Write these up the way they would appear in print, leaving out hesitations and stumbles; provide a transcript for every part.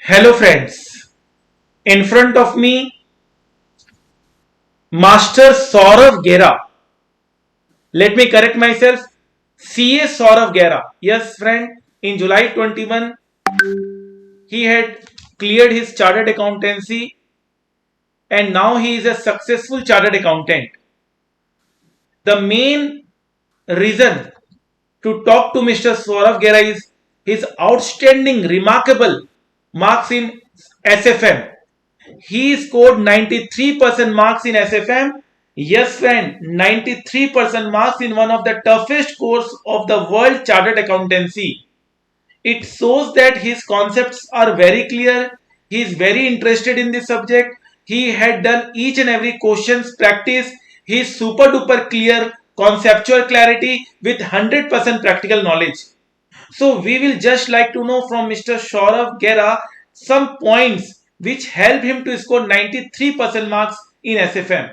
Hello friends, in front of me Master Saurav Gera. Let me correct myself. CA Saurav Gera. Yes friend, in July 21 he had cleared his chartered accountancy and now he is a successful chartered accountant. The main reason to talk to Mr. Saurav Gera is his outstanding, remarkable marks in SFM. He scored 93% marks in SFM. Yes, friend, 93% marks in one of the toughest course of the world chartered accountancy. It shows that his concepts are very clear. He is very interested in this subject. He had done each and every questions practice. He is super duper clear, conceptual clarity with 100% practical knowledge. So we will just like to know from Mr. Saurav Gera some points which help him to score 93% marks in SFM.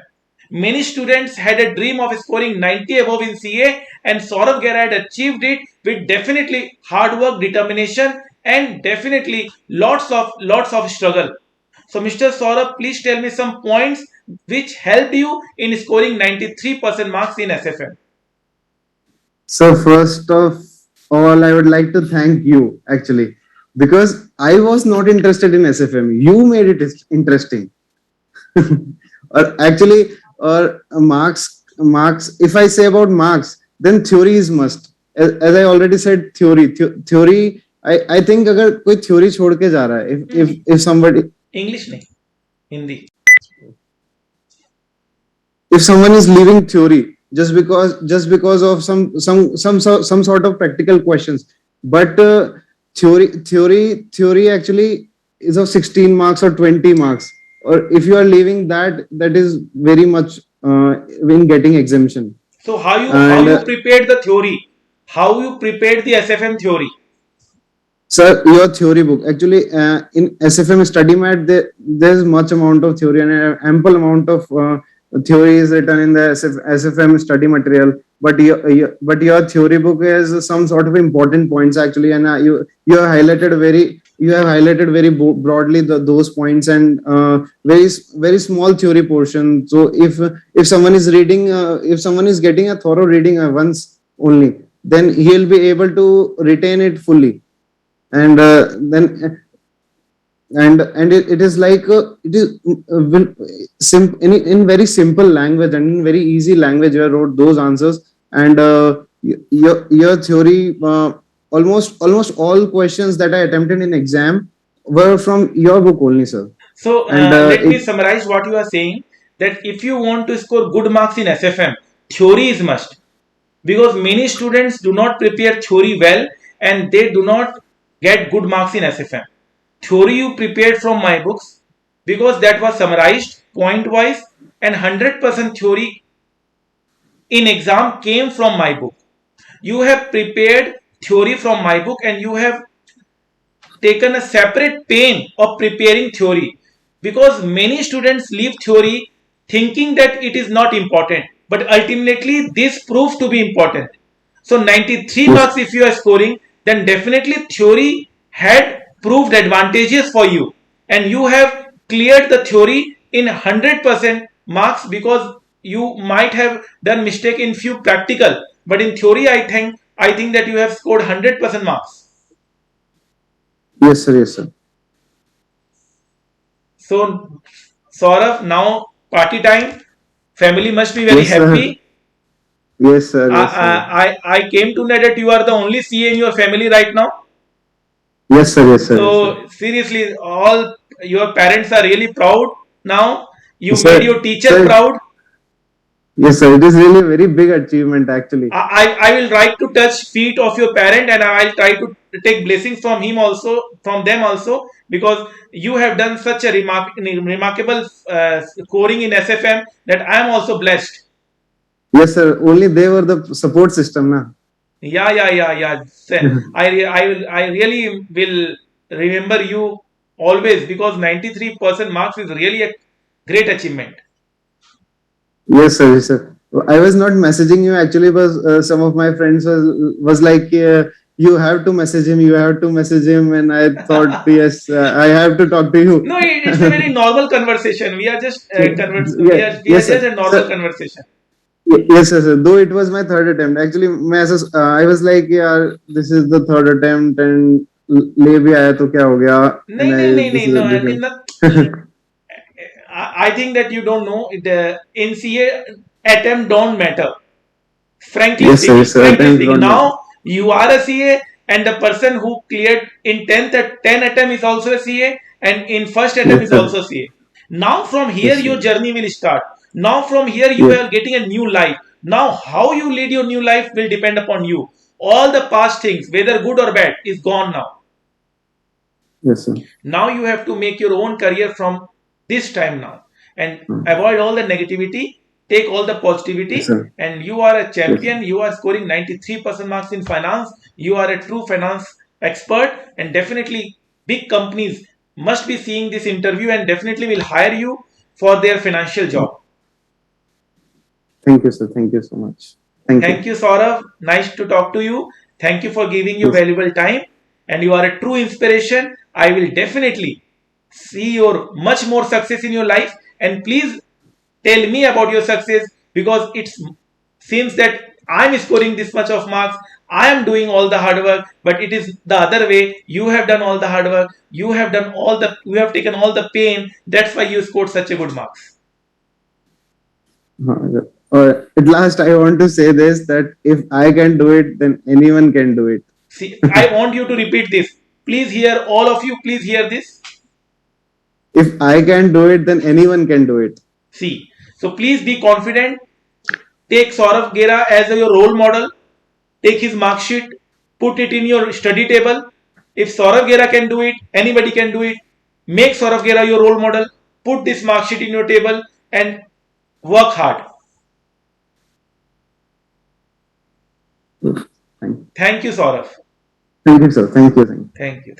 Many students had a dream of scoring 90 above in CA and Saurav Gera had achieved it with definitely hard work, determination and definitely lots of struggle. So Mr. Saurabh, please tell me some points which helped you in scoring 93% marks in SFM. So first of all, I would like to thank you actually because I was not interested in SFM. You made it interesting. Or actually, or marks. If I say about marks, then theory is must. As I already said, theory. I think अगर कोई theory छोड़ के जा रहा है, if somebody English नहीं, Hindi. if someone is leaving theory just because of some sort of practical questions, but theory actually is of 16 marks or 20 marks, or if you are leaving that is very much in getting exemption. So how And you prepared the theory? How you prepared the SFM theory? Sir, your theory book actually in SFM study mat there's much amount of theory and ample amount of theory is written in the SFM study material. But your theory book has some sort of important points actually, and you have highlighted very broadly those points and very small theory portion. So if someone is reading, if someone is getting a thorough reading once only, then he'll be able to retain it fully, and then and it is like it is in very simple language and in very easy language you wrote those answers, and your theory almost all questions that I attempted in exam were from your book only, sir. So And let me summarize what you are saying. That if you want to score good marks in SFM, theory is must. Because many students do not prepare theory well and they do not get good marks in SFM. Theory you prepared from my books because that was summarized point wise and 100% theory in exam came from my book. You have prepared theory from my book and you have taken a separate pain of preparing theory because many students leave theory thinking that it is not important, but ultimately this proves to be important. So 93 marks if you are scoring, then definitely theory had proved advantageous for you and you have cleared the theory in 100% marks because you might have done mistake in few practical, but in theory I think that you have scored 100% marks. yes, sir, yes, sir. So, Saurav, now party time. Family must be very Yes, sir. happy. Yes, sir, I, yes, sir. I came to know that you are the only CA in your family right now. Yes, sir, yes, sir, yes, sir. So, seriously, all your parents are really proud now. You made Sir, your teacher sir, proud. yes, sir. It is really a very big achievement actually. I will try to touch feet of your parent and I will try to take blessings from him also, from them also, because you have done such a remarkable scoring in SFM that I am also blessed. Yes, sir. Only they were the support system, na. Yeah. I really will remember you always because 93% marks is really a great achievement. Yes, sir. Yes, sir. I was not messaging you actually, but some of my friends was like, you have to message him, you have to message him, and I thought, yes, I have to talk to you. No, it's a very normal conversation. We are just So, we yeah, are yes, just sir. a normal Sir, conversation. yes, yes, sir. Though it was my third attempt. Actually, I was like, yeah, this is the third attempt, and ले भी आया तो क्या हो गया? नहीं And नहीं I, नहीं this नहीं is a no, I mean different. I think that you don't know the NCA attempt don't matter. Yes, sir. Frankly Attempts speaking, don't matter. now you are a CA and the person who cleared in 10th at 10 attempt is also a CA and in first attempt Yes, is sir. also CA. Now from here Yes, sir. your journey will start. Now from here you Yes, are getting a new life. Now how you lead your new life will depend upon you. All the past things, whether good or bad, is gone now. yes, sir. Now you have to make your own career from this time now and avoid all the negativity, take all the Yes, positivity, sir. and you are a Yes, sir. champion. You are scoring 93% marks in finance. You are a true finance expert, and definitely big companies must be seeing this interview and definitely will hire you for their financial job. Thank you, sir. Thank you so much. Thank Thank you. you, Saurav. Nice to talk to you. Thank you for giving your Yes. valuable time. And you are a true inspiration. I will definitely see your much more success in your life. And please tell me about your success because it seems that I'm scoring this much of marks. I am doing all the hard work, but it is the other way. You have done all the hard work. You have taken all the pain. That's why you scored such a good marks. At last, I want to say this that if I can do it, then anyone can do it. See, I want you to repeat this. Please hear, all of you, please hear this. If I can do it, then anyone can do it. See, so please be confident. Take Saurav Gera as your role model. Take his mark sheet, put it in your study table. If Saurav Gera can do it, anybody can do it. Make Saurav Gera your role model. Put this mark sheet in your table and work hard. Thank Thank you, Saurav. Thank you, sir. Thank you. Thank you.